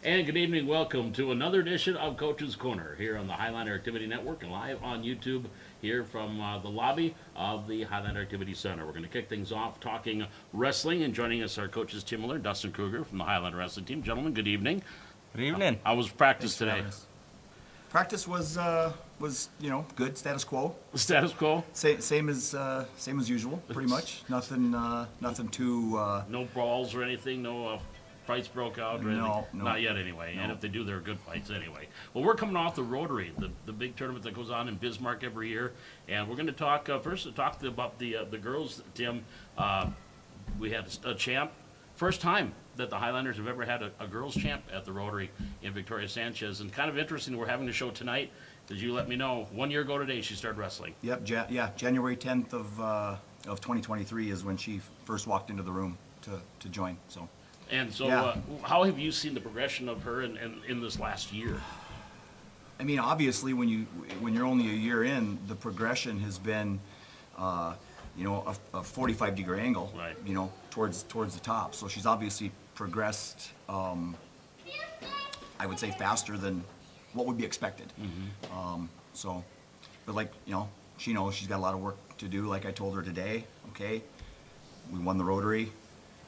And good evening. Welcome to another edition of Coach's Corner here on the Highlander Activity Network and live on YouTube here from the lobby of the Highlander Activity Center. We're going to kick things off talking wrestling, and joining us are coaches Tim Miller, Dustin Kruger from the Highlander Wrestling Team. Gentlemen, good evening. Good evening. How was practice today? Practice was good, status quo. Status quo? Same as usual, pretty much. Nothing too. No brawls or anything. No fights broke out or anything? No. Not yet anyway. No. And if they do, they're good fights anyway. Well, we're coming off the Rotary, the big tournament that goes on in Bismarck every year. And we're going to talk, first about the girls, Tim. We had a champ. First time that the Highlanders have ever had a girls champ at the Rotary in Victoria Sanchez. And kind of interesting, we're having a show tonight, as you let me know. 1 year ago today, she started wrestling. Yep, January 10th of 2023 is when she first walked into the room to join, so. And so, Yeah. how have you seen the progression of her in this last year? I mean, obviously, when you're only a year in, the progression has been, a 45-degree angle, right. Towards the top. So she's obviously progressed, I would say, faster than what would be expected. Mm-hmm. But she knows she's got a lot of work to do. Like I told her today, okay, we won the Rotary.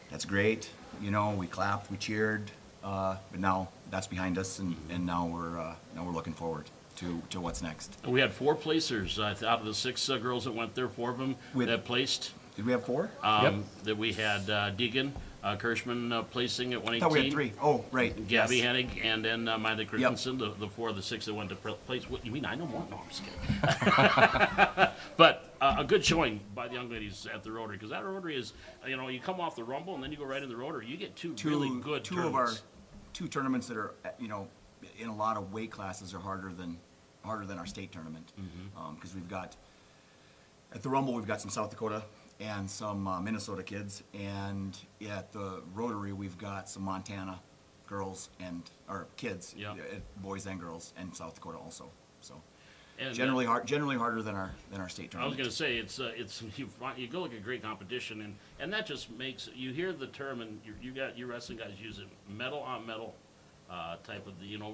That's great. We clapped, we cheered, but now that's behind us, and now we're looking forward to what's next. We had 4 placers out of the 6 girls that went there. 4 of them that placed. Did we have 4? Yep. That we had Deegan Kirschman placing at 118. I thought we had 3. Oh, right. Gabby Yes. Hennig, and then Miley Christensen, the 4 of the 6 that went to place. What you mean? I know more. No, I'm just kidding. But a good showing by the young ladies at the Rotary, because that Rotary is, you come off the Rumble and then you go right in the Rotary. You get two really good two tournaments. of our 2 tournaments that are in a lot of weight classes are harder than our state tournament, because we've got at the Rumble we've got some South Dakota and some Minnesota kids, and at the Rotary we've got some Montana girls or kids, boys and girls, and South Dakota also. So And, generally harder than our state tournament. I was going to say it's you go like a great competition, and that just makes you hear the term, and you got your wrestling guys use it, medal on medal type of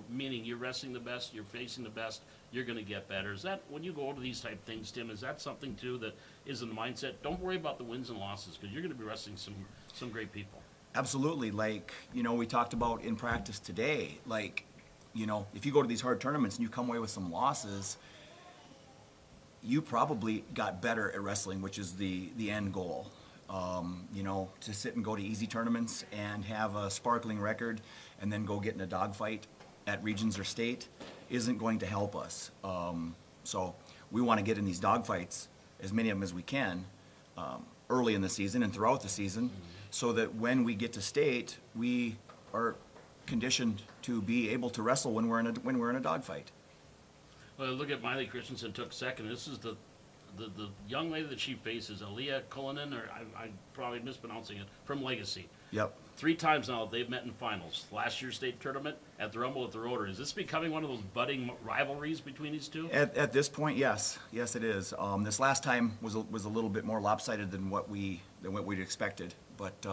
meaning you're wrestling the best, you're facing the best, you're going to get better. Is that when you go to these type things, Tim? Is that something too that is in the mindset? Don't worry about the wins and losses, because you're going to be wrestling some great people. Absolutely. We talked about in practice today, if you go to these hard tournaments and you come away with some losses, you probably got better at wrestling, which is the end goal. To sit and go to easy tournaments and have a sparkling record and then go get in a dogfight at regions or state isn't going to help us. So we want to get in these dogfights, as many of them as we can, early in the season and throughout the season, so that when we get to state, we are conditioned to be able to wrestle when we're in a dogfight. Well, look at Miley Christensen took second. This is the young lady that she faces, Aaliyah Cullinan, or I'm probably mispronouncing it, from Legacy. Yep. 3 times now they've met in finals. Last year's state tournament, at the Rumble, at the Rotary. Is this becoming one of those budding rivalries between these two? At this point, yes. Yes, it is. This last time was a little bit more lopsided than what we'd expected. But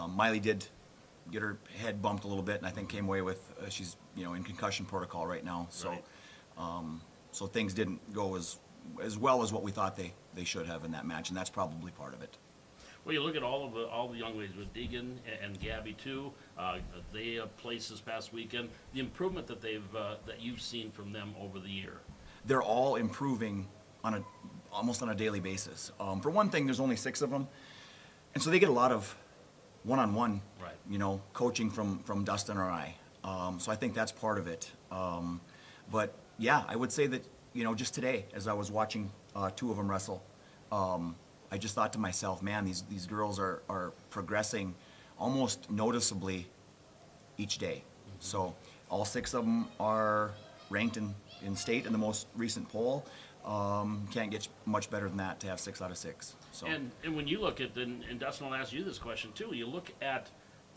Miley did get her head bumped a little bit, and I think came away with she's in concussion protocol right now. So Right. So things didn't go as well as what we thought they should have in that match, and that's probably part of it. Well, you look at all the young ladies with Deegan and Gabby too. They placed this past weekend. The improvement that that you've seen from them over the year. They're all improving almost on a daily basis. For one thing, there's only 6 of them, and so they get a lot of one-on-one, right. Coaching from Dustin or I. So I think that's part of it. But yeah, I would say that just today, as I was watching 2 of them wrestle, I just thought to myself, man, these girls are progressing almost noticeably each day. Mm-hmm. So all 6 of them are ranked in state in the most recent poll. Can't get much better than that to have 6 out of 6. So. And when you look at, and Dustin will ask you this question too, you look at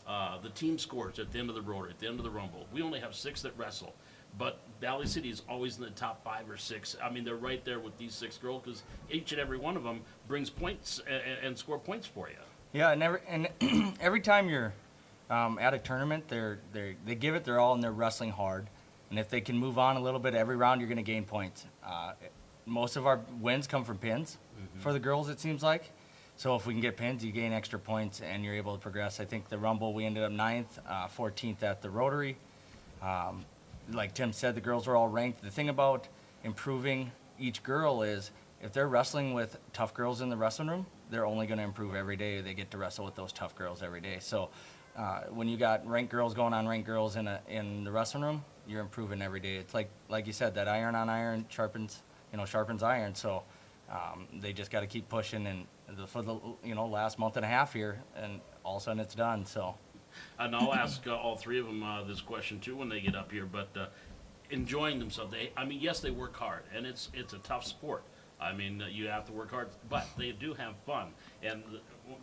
the team scores at the end of the Rotary, at the end of the Rumble. We only have 6 that wrestle. But Valley City is always in the top 5 or 6. I mean, they're right there with these 6 girls, because each and every one of them brings points and score points for you. Yeah, and every time you're at a tournament, they give it their all and they're wrestling hard. And if they can move on a little bit every round, you're going to gain points. Most of our wins come from pins for the girls, it seems like. So if we can get pins, you gain extra points and you're able to progress. I think the Rumble, we ended up 9th, 14th at the Rotary. Like Tim said, the girls are all ranked. The thing about improving each girl is if they're wrestling with tough girls in the wrestling room, they're only going to improve every day. They get to wrestle with those tough girls every day. So when you got ranked girls going on ranked girls in the wrestling room, you're improving every day. It's like you said, that iron on iron sharpens iron. So they just got to keep pushing, and for the last month and a half here, and all of a sudden it's done. So. And I'll ask all three of them this question too when they get up here. But enjoying themselves, yes, they work hard, and it's a tough sport. I mean, you have to work hard, but they do have fun. And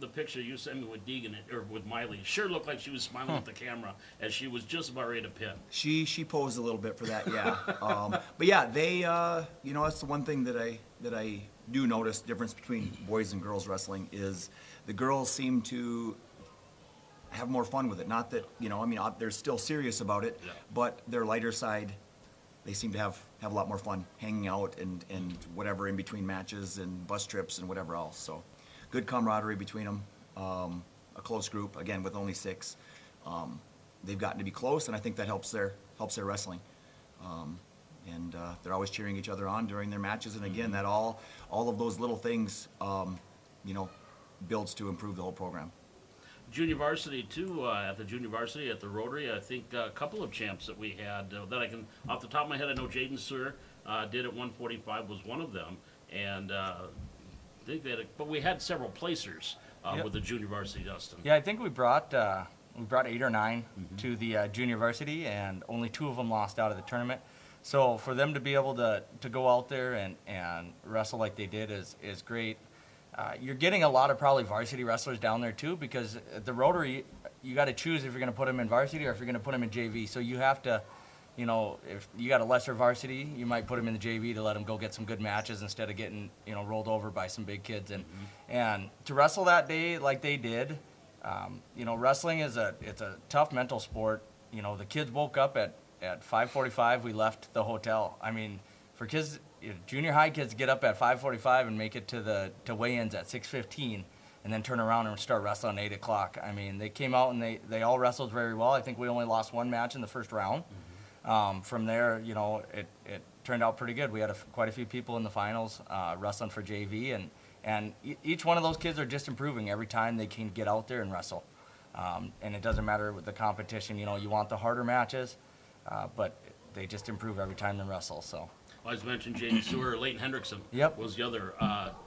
the picture you sent me with Deegan or with Miley sure looked like she was smiling at the camera as she was just about ready to pin. She posed a little bit for that, yeah. But yeah, they that's the one thing that I do notice difference between boys and girls wrestling is the girls seem to have more fun with it. Not that they're still serious about it, yeah. But their lighter side, they seem to have a lot more fun hanging out and whatever in between matches and bus trips and whatever else. So good camaraderie between them. A close group, again, with only 6. They've gotten to be close, and I think that helps their wrestling. And they're always cheering each other on during their matches. And again, that all of those little things, builds to improve the whole program. Junior varsity too, at the junior varsity at the Rotary, I think a couple of champs that we had that I can, off the top of my head, I know Jaden Sewer did at 145 was one of them, and I think they had but we had several placers Yep. with the junior varsity, Dustin. Yeah, I think we brought 8 or 9 to the junior varsity, and only 2 of them lost out of the tournament. So for them to be able to go out there and wrestle like they did is great. You're getting a lot of probably varsity wrestlers down there too, because at the Rotary, you got to choose if you're going to put them in varsity or if you're going to put them in JV. So you have to, if you got a lesser varsity, you might put them in the JV to let them go get some good matches instead of getting, rolled over by some big kids. And to wrestle that day like they did, wrestling it's a tough mental sport. The kids woke up at 5:45. We left the hotel. I mean, for kids. Junior high kids get up at 5:45 and make it to weigh-ins at 6:15, and then turn around and start wrestling at 8 o'clock. I mean, they came out and they all wrestled very well. I think we only lost 1 match in the first round. From there, it turned out pretty good. We had quite a few people in the finals wrestling for JV, and each one of those kids are just improving every time they can get out there and wrestle. And it doesn't matter with the competition. You want the harder matches, but they just improve every time they wrestle. So. I was mentioned Jaden Sewer, Leighton Hendrickson was the other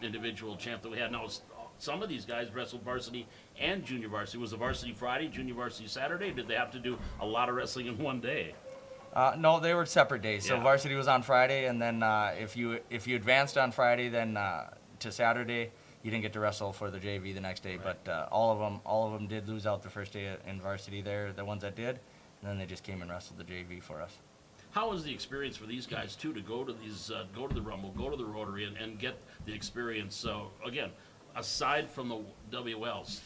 individual champ that we had. Now, some of these guys wrestled varsity and junior varsity. Was the varsity Friday, junior varsity Saturday? Did they have to do a lot of wrestling in one day? No, they were separate days. So Yeah. varsity was on Friday, and then if you advanced on Friday, then to Saturday, you didn't get to wrestle for the JV the next day. Right. But all of them did lose out the first day in varsity there, the ones that did, and then they just came and wrestled the JV for us. How was the experience for these guys too to go to these, go to the Rumble, go to the Rotary, and get the experience? So again, aside from the WLs,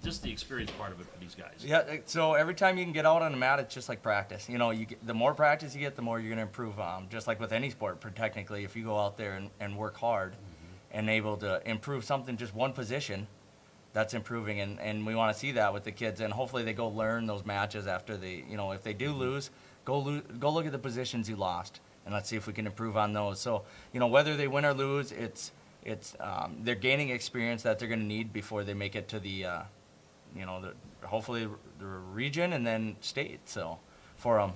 just the experience part of it for these guys. Yeah. So every time you can get out on the mat, it's just like practice. The more practice you get, the more you're going to improve. Just like with any sport, technically, if you go out there and work hard, and able to improve something, just one position, that's improving. And we want to see that with the kids, and hopefully they go learn those matches after they, if they do lose. Go look at the positions you lost, and let's see if we can improve on those. So, whether they win or lose, they're gaining experience that they're going to need before they make it to the, hopefully the region and then state. So, for them,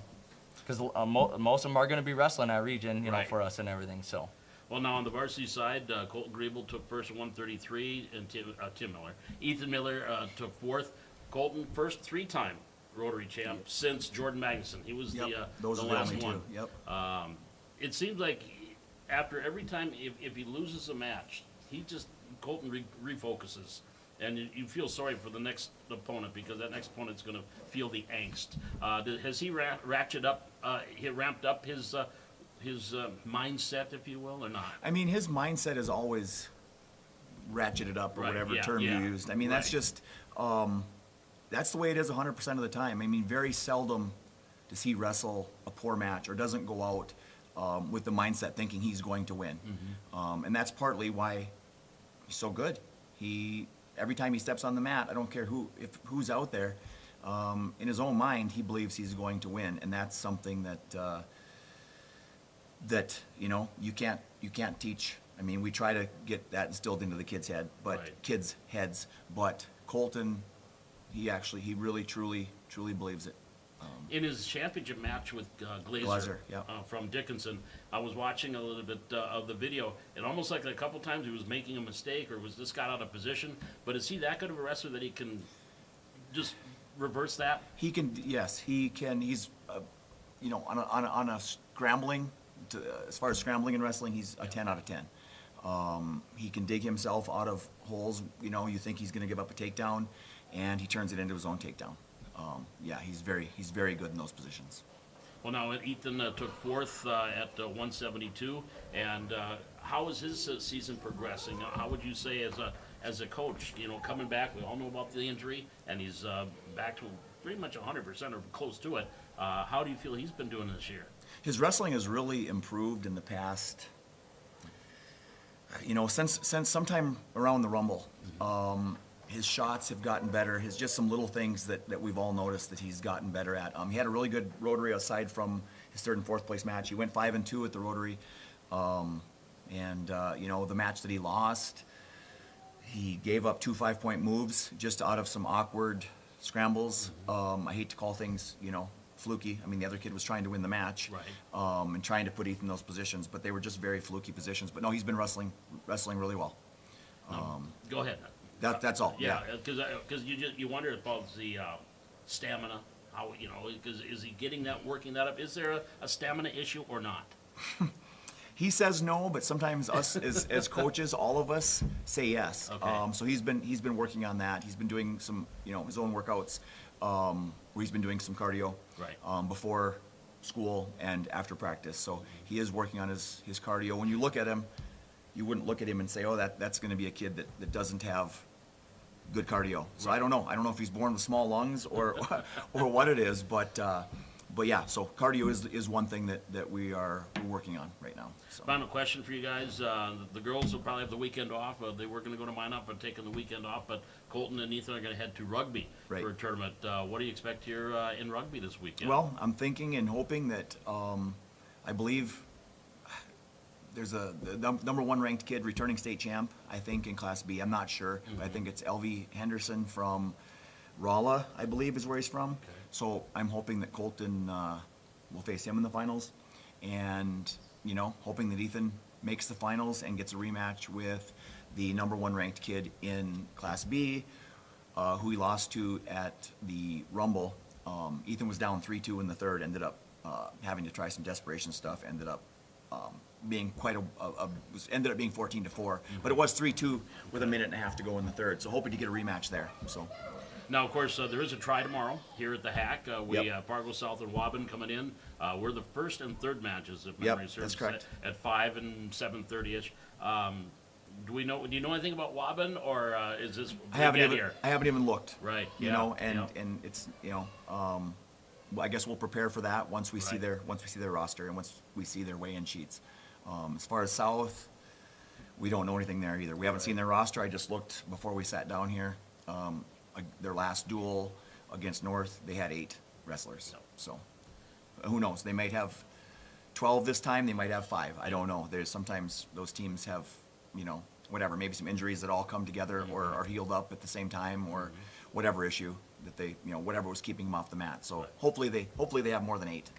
because most of them are going to be wrestling at region, Right. for us and everything. So. Well, now on the varsity side, Colton Griebel took first at 133, and Tim Miller. Ethan Miller took 4th. Colton, first 3-time Rotary champ since Jordan Magnuson. He was Those the are last only one. 2. Yep. It seems like after every time, if he loses a match, Colton refocuses. And you feel sorry for the next opponent because that next opponent's going to feel the angst. Has he ramped up his mindset, if you will, or not? I mean, his mindset is always ratcheted up, or Right, whatever yeah, term yeah. you used. I mean, that's Right. just that's the way it is 100% of the time. I mean, very seldom does he wrestle a poor match or doesn't go out with the mindset thinking he's going to win. And that's partly why he's so good. Every time he steps on the mat, I don't care who's out there, in his own mind, he believes he's going to win, and that's something that you can't teach. I mean, we try to get that instilled into the kids' heads, but Colton, he really truly believes it. In his championship match with Glazer, yeah. From Dickinson, I was watching a little bit of the video, and almost like a couple times he was making a mistake or was just got out of position. But is he that good of a wrestler that he can just reverse that? He can, yes, he can. He's, on a scrambling, as far as scrambling in wrestling, he's a 10 out of 10. He can dig himself out of holes. You think he's going to give up a takedown, and he turns it into his own takedown. He's very good in those positions. Well, now Ethan took fourth at 172, and how is his season progressing? How would you say as a coach, coming back? We all know about the injury, and he's back to pretty much 100% or close to it. How do you feel he's been doing this year? His wrestling has really improved in the past. Since sometime around the Rumble. His shots have gotten better. His just some little things that we've all noticed that he's gotten better at. He had a really good Rotary aside from his third and fourth place match. He went 5-2 at the Rotary. The match that he lost, he gave up 2 5-point moves just out of some awkward scrambles. I hate to call things, fluky. I mean, the other kid was trying to win the match, right. And trying to put Ethan in those positions, but they were just very fluky positions. But no, he's been wrestling really well. Go ahead. That's all. Yeah, because you wonder about the stamina. How is he getting that, working that up? Is there a stamina issue or not? He says no, but sometimes us as coaches, all of us say yes. Okay. So he's been working on that. He's been doing some his own workouts where he's been doing some cardio before school and after practice. So he is working on his cardio. When you look at him, you wouldn't look at him and say, oh, that's going to be a kid that doesn't have good cardio. So I don't know. I don't know if he's born with small lungs or what it is, but yeah. So cardio is one thing that we're working on right now. So. Final question for you guys. The girls will probably have the weekend off. They were going to go to Minot, but taking the weekend off. But Colton and Ethan are going to head to rugby for a tournament. What do you expect here in rugby this weekend? Well, I'm thinking and hoping that I believe there's the number 1 ranked kid, returning state champ, I think, in Class B. I'm not sure. Mm-hmm. I think it's LV Henderson from Rolla, I believe, is where he's from. Okay. So I'm hoping that Colton will face him in the finals, and hoping that Ethan makes the finals and gets a rematch with the number 1 ranked kid in Class B, who he lost to at the Rumble. Ethan was down 3-2 in the third, ended up having to try some desperation stuff, ended up being ended up being 14-4, but it was 3-2 with a minute and a half to go in the third. So hoping to get a rematch there. So. Now, of course, there is a try tomorrow here at the Hack. We Fargo South and Waubun coming in. We're the first and third matches, if memory serves. That's correct. At 5 and 7:30ish. Do you know anything about Waubun, or is this I haven't even looked. Right. And it's I guess we'll prepare for that once we see their roster and once we see their weigh-in sheets. As far as South, we don't know anything there either. We haven't seen their roster. I just looked before we sat down here. Their last duel against North, they had 8 wrestlers. So who knows? They might have 12 this time. They might have 5. I don't know. There's sometimes those teams have, whatever, maybe some injuries that all come together or are healed up at the same time, or whatever issue that they, whatever was keeping them off the mat. So hopefully they have more than 8.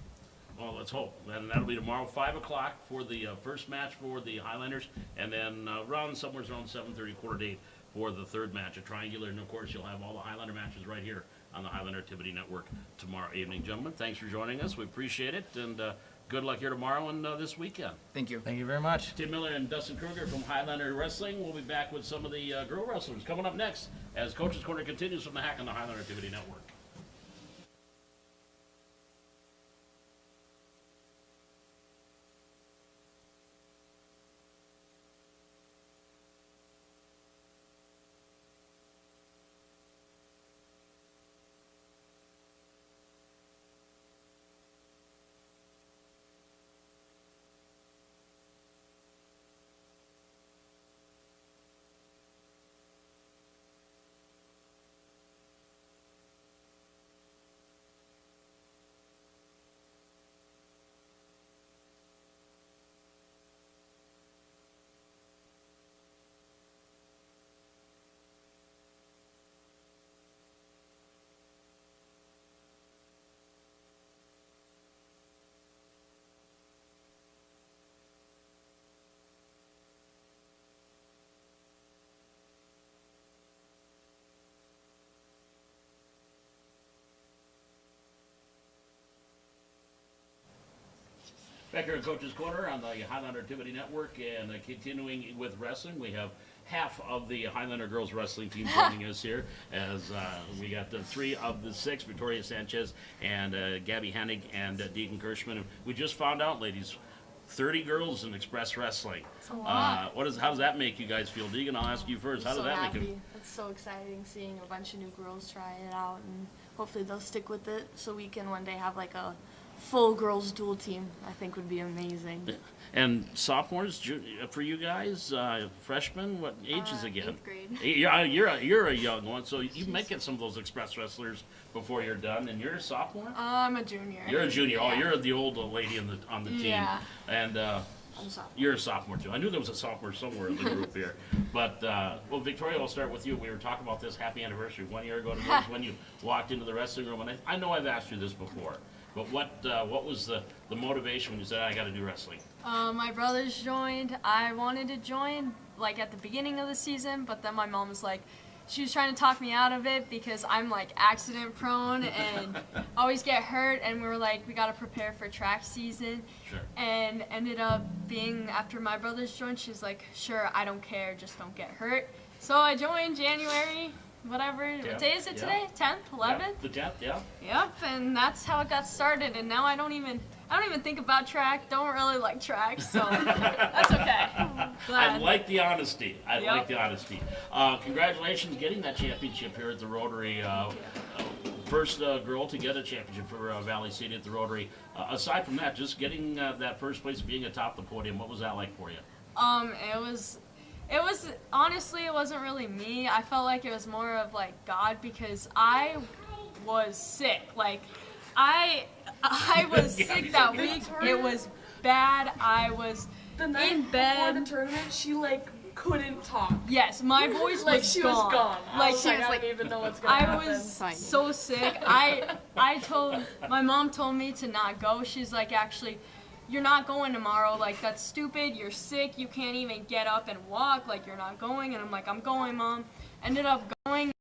Well, let's hope. And that'll be tomorrow, 5 o'clock for the first match for the Highlanders, and then somewhere around 7:30, 7:45 for the third match, a triangular. And of course, you'll have all the Highlander matches right here on the Highlander Activity Network tomorrow evening. Gentlemen, thanks for joining us. We appreciate it, and good luck here tomorrow and this weekend. Thank you. Thank you very much. Tim Miller and Dustin Kruger from Highlander Wrestling. We'll be back with some of the girl wrestlers coming up next as Coach's Corner continues from the Hack on the Highlander Activity Network. Back here in Coach's Corner on the Highlander Activity Network, and continuing with wrestling, we have half of the Highlander girls wrestling team joining us here, as we got the 3 of the 6, Victoria Sanchez and Gabby Hennig and Deegan Kirschman. We just found out, ladies, 30 girls in Express Wrestling. That's a lot. How does that make you guys feel? Deegan, I'll ask you first. How does that make you? It's so exciting seeing a bunch of new girls try it out, and hopefully they'll stick with it so we can one day have like a full girls dual team. I think would be amazing. And sophomores for you guys, freshmen, what age is again? 8th grade. You're a young one, so you might get some of those Express wrestlers before you're done. And you're a sophomore? I'm a junior. You're a junior. Oh, Yeah. you're the old lady on the team. Yeah. And I'm a sophomore. you're a sophomore too. I knew there was a sophomore somewhere in the group here. But well, Victoria, I'll start with you. We were talking about this happy anniversary 1 year ago today, when you walked into the wrestling room. And I know I've asked you this before, but what was the motivation when you said I got to do wrestling? My brothers joined. I wanted to join like at the beginning of the season, but then my mom was like, she was trying to talk me out of it because I'm like accident prone and always get hurt, and we were like, we got to prepare for track season. Sure. And ended up being, after my brothers joined, she's like, sure, I don't care, just don't get hurt. So I joined January, whatever, what day is it today? 10th, 11th? Yeah, the 10th, yeah. Yep, and that's how it got started, and now I don't even think about track, don't really like track, so that's okay. I Glad. like the honesty. I Yep. like the honesty. Congratulations getting that championship here at the Rotary. First girl to get a championship for Valley City at the Rotary. Aside from that, just getting that first place, being atop the podium, what was that like for you? It was honestly, it wasn't really me. I felt like it was more of like God, because I was sick. Like I was sick that week. It was bad. I was The night in before bed. the tournament, she like couldn't talk. Yes, my voice Like was she gone. was gone. Like I don't even know what's gonna I happen. was so sick. I told my mom told me to not go. She's like, actually, you're not going tomorrow. Like, that's stupid. You're sick. You can't even get up and walk. Like, you're not going. And I'm like, I'm going, Mom. Ended up going.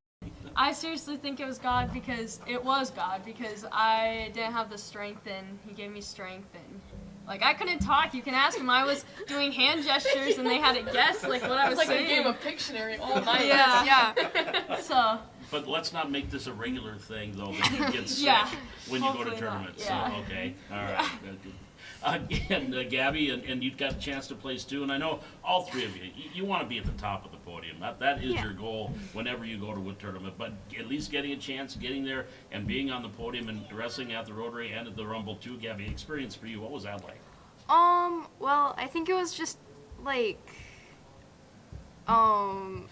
I seriously think it was God, because it was God, because I didn't have the strength, and He gave me strength. And like, I couldn't talk. You can ask Him. I was doing hand gestures, and they had to guess like what I was It's like saying. a game of Pictionary all night. Yeah. So. But let's not make this a regular thing, though, that you get sick Yeah. when you go to Hopefully not, tournaments. yeah. So, okay, all right. Good. And Gabby, and you got a chance to place too, and I know all 3 of you want to be at the top of the podium. That is your goal whenever you go to a tournament, but at least getting a chance, getting there, and being on the podium and wrestling at the Rotary and at the Rumble too. Gabby, experience for you, what was that like? Well, I think it was just like, I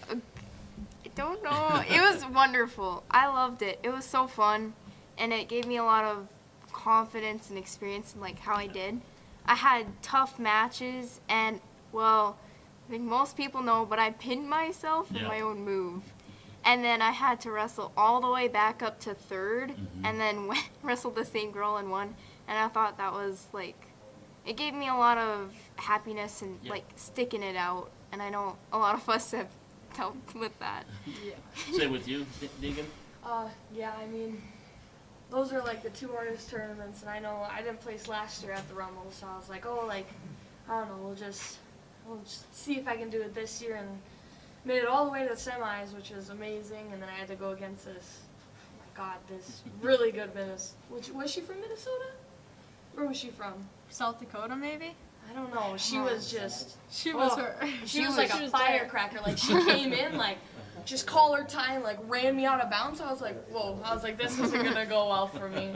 don't know. It was wonderful. I loved it. It was so fun, and it gave me a lot of confidence and experience in like how I did. I had tough matches, and well, I think most people know, but I pinned myself in my own move. And then I had to wrestle all the way back up to 3rd, and then wrestled the same girl and won. And I thought that was like, it gave me a lot of happiness and like sticking it out. And I know a lot of us have dealt with that. Say with you, Deegan? Yeah, I mean, those are like the 2 hardest tournaments, and I know I didn't place last year at the Rumble, so I was like, oh, like, I don't know, we'll just see if I can do it this year, and made it all the way to the semis, which was amazing, and then I had to go against this, oh my God, this really good Minnesota. Was she from Minnesota? Where was she from? South Dakota, maybe? I don't know. She was just. She was Oh, her. She was like a firecracker. Like, she came in, like, just collar time, like, ran me out of bounds. I was like, whoa. I was like, this isn't going to go well for me.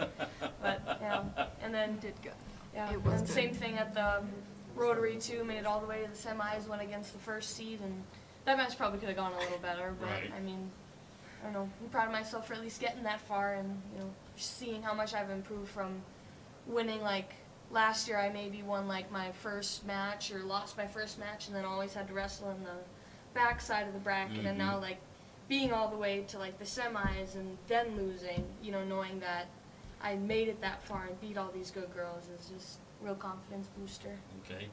But, yeah. And then, Did good. yeah. And same thing at the Rotary, too. Made it all the way to the semis, went against the first seed. And that match probably could have gone a little better. But, Right. I mean, I don't know. I'm proud of myself for at least getting that far and, you know, seeing how much I've improved from winning, like, last year I maybe won like my first match or lost my first match and then always had to wrestle in the back side of the bracket, and now like being all the way to like the semis and then losing, you know, knowing that I made it that far and beat all these good girls is just real confidence booster. Okay.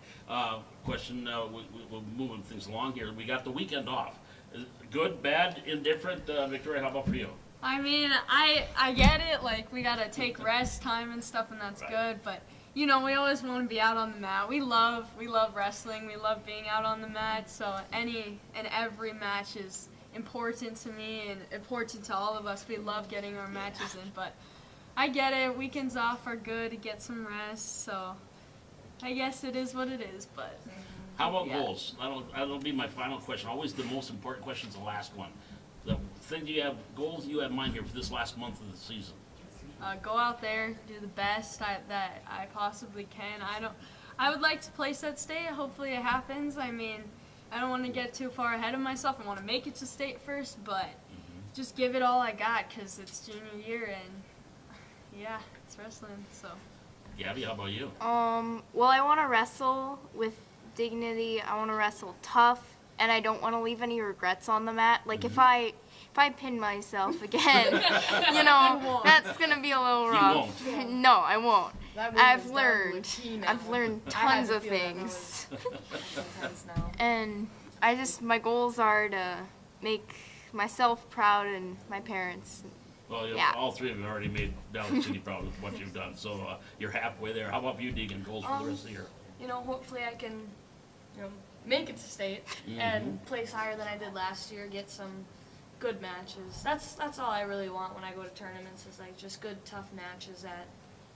Question, we're moving things along here. We got the weekend off. Good, bad, indifferent? Victoria, how about for you? I mean, I get it. Like, we gotta take rest time and stuff, and that's Right. good. But you know, we always want to be out on the mat. We love wrestling. We love being out on the mat. So any and every match is important to me and important to all of us. We love getting our matches in, but I get it. Weekends off are good to get some rest. So I guess it is what it is. But How about yeah. goals? That'll be my final question. Always the most important question is the last one. The thing goals you have in mind here for this last month of the season. Go out there, do the best that I possibly can. I would like to place at state. Hopefully it happens. I mean, I don't want to get too far ahead of myself. I want to make it to state first, but just give it all I got because it's junior year and yeah, it's wrestling. So. Gabby, how about you? Well, I want to wrestle with dignity. I want to wrestle tough, and I don't want to leave any regrets on the mat. Like if I pin myself again, you know, that's gonna be a little rough. won't. No, I won't. That I've woman's down to a learned. T now. I've learned I had tons to of feel that things, Sometimes now. and my goals are to make myself proud and my parents. Well, Yeah. all three of you already made Valley City proud with what you've done, so you're halfway there. How about you, Deegan? Goals for the rest of the year? You know, hopefully I can, you know, make it to state and place higher than I did last year. Get some good matches. That's all I really want when I go to tournaments. Is like just good, tough matches that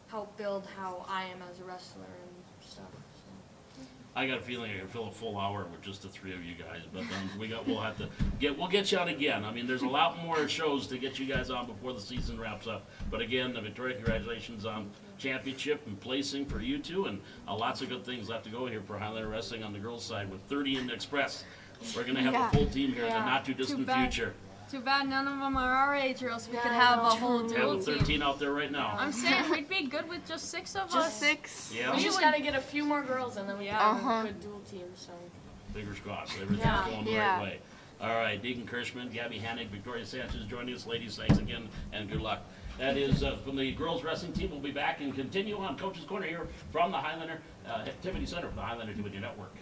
help build how I am as a wrestler and stuff. So. I got a feeling I can fill a full hour with just the three of you guys, but we'll get you on again. I mean, there's a lot more shows to get you guys on before the season wraps up. But again, Victoria, congratulations on championship and placing for you two, and lots of good things left to go here for Highlander Wrestling on the girls' side with 30 in the Express. We're going to have Yeah. a full team here in the Yeah. not too distant Too bad. future. Too bad none of them are our age, or else we Yeah, could I have know. a whole Have dual a team. 13 out there right now. I'm saying we'd be good with just 6 of us. Just 6. Yeah, We just would- gotta get a few more girls and then we Yeah. have Uh-huh. a good dual team. So. fingers crossed. Everything's Yeah. going the Yeah. right way. All right, Deacon Kirschman, Gabby Hannig, Victoria Sanchez joining us. Ladies, thanks again, and good luck. That is from the girls wrestling team. We'll be back and continue on Coach's Corner here from the Highlander Activity Center for the Highlander Activity Network.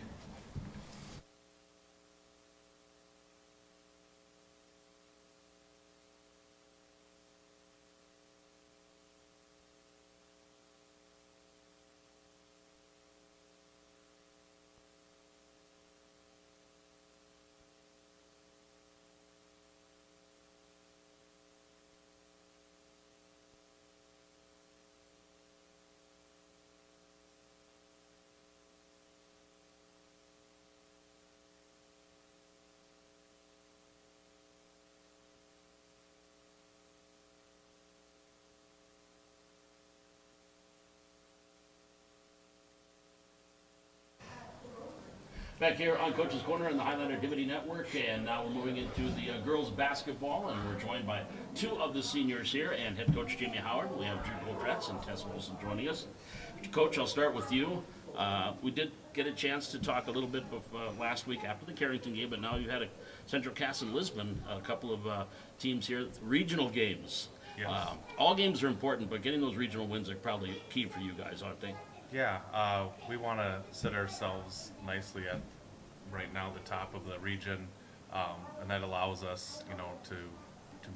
Back here on Coach's Corner in the Highlander Activity Network, and now we're moving into the girls basketball, and we're joined by 2 of the seniors here, and head coach Jamie Howard. We have Drew Coltretz and Tess Wilson joining us. Coach, I'll start with you. We did get a chance to talk a little bit last week after the Carrington game, but now you had a Central Cass and Lisbon, a couple of teams here, regional games. Yes. All games are important, but getting those regional wins are probably key for you guys, aren't they? Yeah, we want to set ourselves nicely at right now the top of the region, and that allows us, you know, to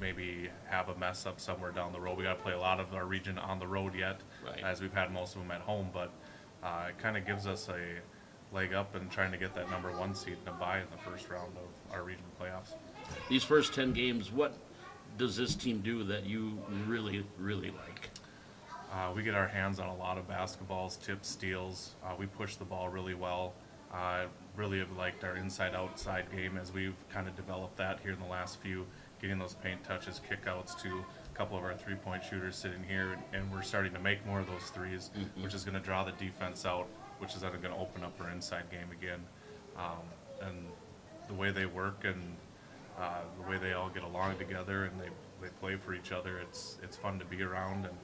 maybe have a mess up somewhere down the road. We got to play a lot of our region on the road yet, Right. as we've had most of them at home, but it kind of gives us a leg up in trying to get that number 1 seed and a bye in the first round of our regional playoffs. These first 10 games, what does this team do that you really, really like? We get our hands on a lot of basketballs, tips, steals. We push the ball really well. Really have liked our inside-outside game as we've kind of developed that here in the last few, getting those paint touches, kickouts to a couple of our three-point shooters sitting here, and we're starting to make more of those threes, which is going to draw the defense out, which is then going to open up our inside game again. And the way they work and the way they all get along together and they play for each other, it's fun to be around. And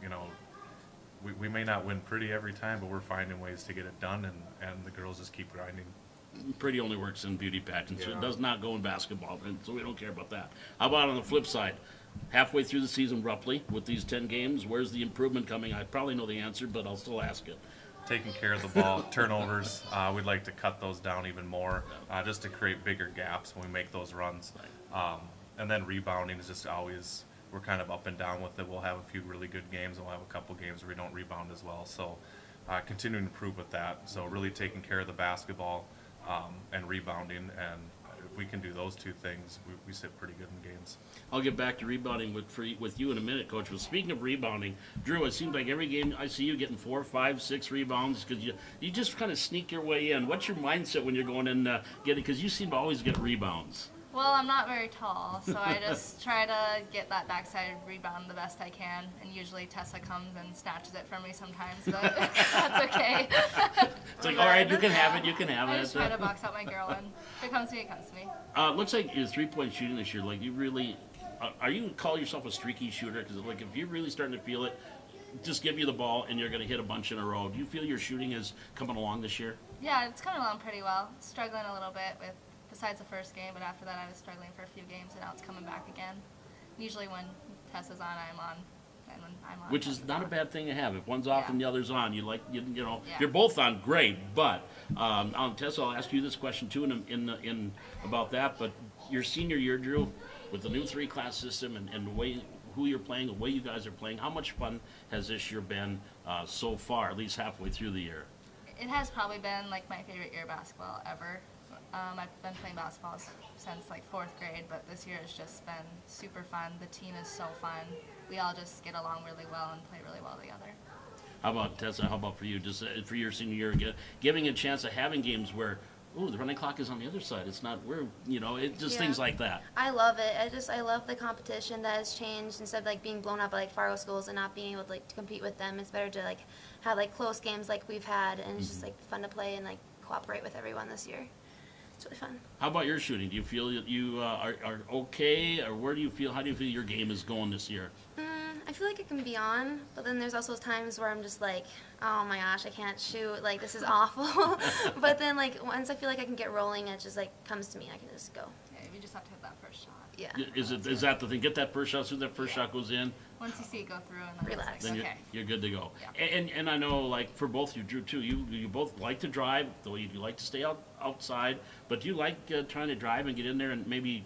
you know, we may not win pretty every time, but we're finding ways to get it done, and the girls just keep grinding. Pretty only works in beauty pageants. Yeah. It does not go in basketball, and so we don't care about that. How about on the flip side? Halfway through the season, roughly, with these 10 games, where's the improvement coming? I probably know the answer, but I'll still ask it. Taking care of the ball, turnovers, we'd like to cut those down even more, just to create bigger gaps when we make those runs. And then rebounding is just always we're kind of up and down with it. We'll have a few really good games, and we'll have a couple games where we don't rebound as well. So continuing to improve with that. So really taking care of the basketball and rebounding, and if we can do those two things, we sit pretty good in games. I'll get back to rebounding with you in a minute, Coach. But speaking of rebounding, Drew, it seems like every game I see you getting 4, 5, 6 rebounds because you just kind of sneak your way in. What's your mindset when you're going in getting? Because you seem to always get rebounds. Well, I'm not very tall, so I just try to get that backside rebound the best I can, and usually Tessa comes and snatches it from me sometimes, but that's okay. It's like, all right, you can have it, you can have I it. just try to box out my girl, and if it comes to me, it comes to me. Looks like your 3-point shooting this year, like you really, are you call yourself a streaky shooter? Because like if you're really starting to feel it, just give you the ball and you're going to hit a bunch in a row. Do you feel your shooting is coming along this year? Yeah, it's coming along pretty well. Struggling a little bit besides the first game, but after that I was struggling for a few games, and now it's coming back again. Usually when Tessa's on, I'm on, and when I'm on, Which is Tessa's not on. a bad thing to have. If one's off Yeah. and the other's on, you know, Yeah. you're both on, great. But Tessa, I'll ask you this question too in about that. But your senior year, Drew, with the new 3-class system and the way who you're playing, the way you guys are playing, how much fun has this year been so far, at least halfway through the year? It has probably been like my favorite year of basketball ever. I've been playing basketball since like 4th grade, but this year has just been super fun. The team is so fun. We all just get along really well and play really well together. How about Tessa? How about for you? Just for your senior year, giving a chance of having games where, ooh, the running clock is on the other side. It's not where, you know, it just things like that. I love it. I love the competition that has changed. Instead of like being blown up by like Fargo schools and not being able to like to compete with them, it's better to like have like close games like we've had, and it's just like fun to play and like cooperate with everyone this year. It's really fun. How about your shooting? Do you feel that you are okay, or where do you feel? How do you feel your game is going this year? I feel like it can be on, but then there's also times where I'm just like, oh my gosh, I can't shoot. Like this is awful. But then like once I feel like I can get rolling, it just like comes to me. I can just go. Yeah, you just have to hit that first shot. Yeah. Is that the thing? Get that first shot, so that first shot goes in. Once you see it go through, and then Relax. it's Then like, okay. you're good to go. Yeah. And I know, like, for both you, Drew, too, you both like to drive, though you like to stay outside, but do you like trying to drive and get in there and maybe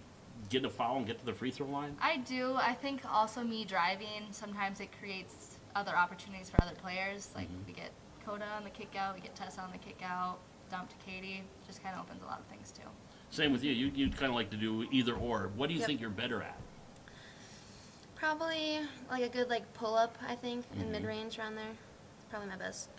get a foul and get to the free throw line? I do. I think also me driving, sometimes it creates other opportunities for other players. Like we get Coda on the kick out, we get Tessa on the kick out, dump to Katie. Just kind of opens a lot of things too. Same with you. You kind of like to do either or. What do you Yep. think you're better at? Probably like a good like pull up, I think, in mid range around there. Probably my best.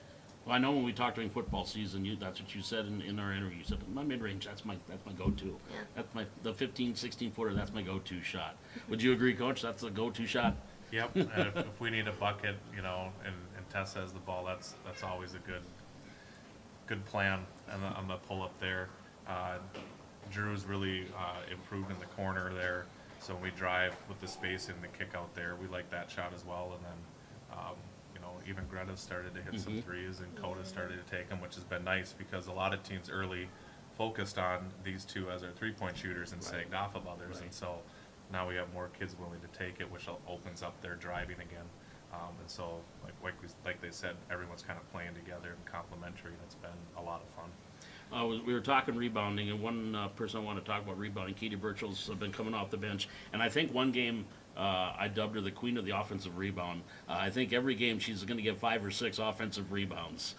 Well, I know when we talked during football season, that's what you said in our interview. You said, my mid-range, that's my go-to. Yeah. That's the 15, 16-footer, that's my go-to shot. Would you agree, Coach? That's the go-to shot? Yep, and if we need a bucket, you know, and Tess has the ball, that's always a good plan on the pull up there. Drew's really improved in the corner there, so when we drive with the space and the kick out there, we like that shot as well. And then you know, even Greta started to hit some threes, and Coda started to take them, which has been nice because a lot of teams early focused on these two as their 3-point shooters and sagged off of others, and so now we have more kids willing to take it, which opens up their driving again. And so, like they said, everyone's kind of playing together and complementary, and it's been a lot of fun. We were talking rebounding, and one person I want to talk about rebounding, Katie Birchall's been coming off the bench, and I think one game I dubbed her the queen of the offensive rebound. I think every game she's going to get 5 or 6 offensive rebounds.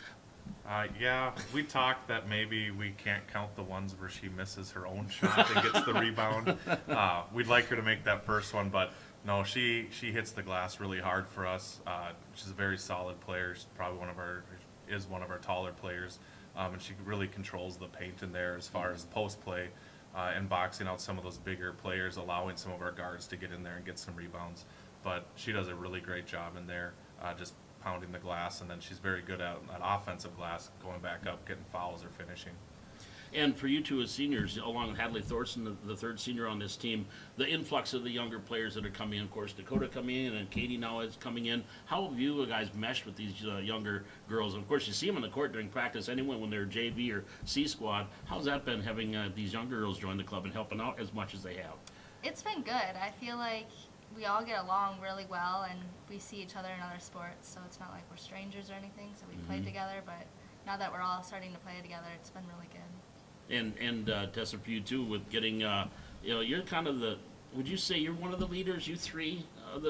Yeah, we talked that maybe we can't count the ones where she misses her own shot and gets the rebound. We'd like her to make that first one, but no, she hits the glass really hard for us. She's a very solid player. She's probably one of our taller players, and she really controls the paint in there as far as post play and boxing out some of those bigger players, allowing some of our guards to get in there and get some rebounds. But she does a really great job in there, just pounding the glass, and then she's very good at offensive glass, going back up, getting fouls or finishing. And for you two as seniors, along with Hadley Thorson, the third senior on this team, the influx of the younger players that are coming in, of course, Dakota coming in and Katie now is coming in. How have you guys meshed with these younger girls? And of course, you see them on the court during practice anyway when they're JV or C squad. How's that been, having these younger girls join the club and helping out as much as they have? It's been good. I feel like we all get along really well, and we see each other in other sports, so it's not like we're strangers or anything, so we play together, but now that we're all starting to play together, it's been really good. And Tessa, for you too, with getting, you know, you're kind of would you say you're one of the leaders, you three,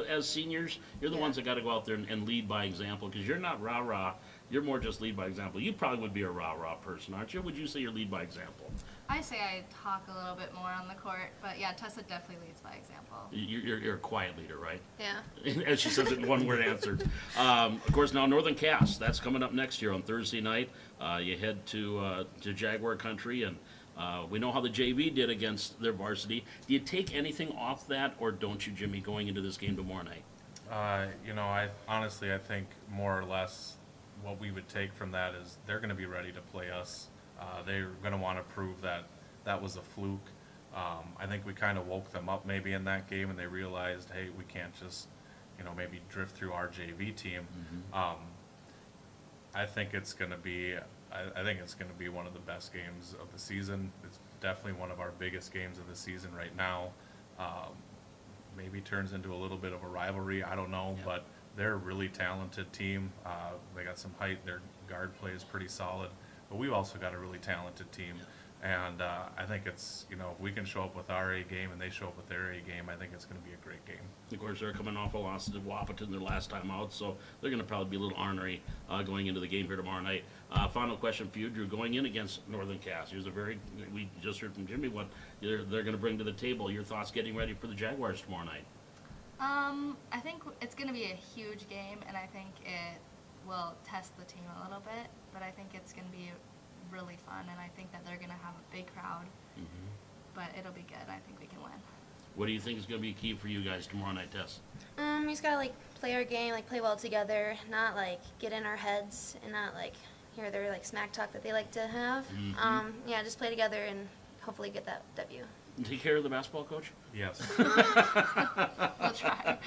as seniors, you're the Yeah. ones that got to go out there and lead by example, because you're not rah-rah. You're more just lead by example. You probably would be a rah-rah person, aren't you? Would you say you're lead by example? I say I talk a little bit more on the court, but yeah, Tessa definitely leads by example. You're a quiet leader, right? Yeah. As she says it in one word answer. Of course, now Northern Cass, that's coming up next year on Thursday night. You head to Jaguar country, and we know how the JV did against their varsity. Do you take anything off that, or don't you, Jimmy, going into this game tomorrow night? You know, I honestly, I think more or less what we would take from that is they're going to be ready to play us. They're going to want to prove that that was a fluke. I think we kind of woke them up maybe in that game, and they realized, hey, we can't just, you know, maybe drift through our JV team. I think it's going to be, I think it's going to be one of the best games of the season. It's definitely one of our biggest games of the season right now. Maybe turns into a little bit of a rivalry. I don't know, but they're a really talented team. They got some height. Their guard play is pretty solid. But we've also got a really talented team. And I think it's, you know, if we can show up with our A game and they show up with their A game, I think it's going to be a great game. Of course, they're coming off a loss to Wapaton their last time out, so they're going to probably be a little ornery going into the game here tomorrow night. Final question for you, Drew. Going in against Northern Cass, we just heard from Jimmy what they're going to bring to the table. Your thoughts getting ready for the Jaguars tomorrow night? I think it's going to be a huge game, and I think it will test the team a little bit, but I think it's going to be really fun, and I think that they're going to have a big crowd, but it'll be good. I think we can win. What do you think is going to be key for you guys tomorrow night, Tess? We just gotta like play our game, like play well together, not like get in our heads and not like hear their like smack talk that they like to have. Yeah, just play together and hopefully get that W. Take care of the basketball coach? Yes. We'll try.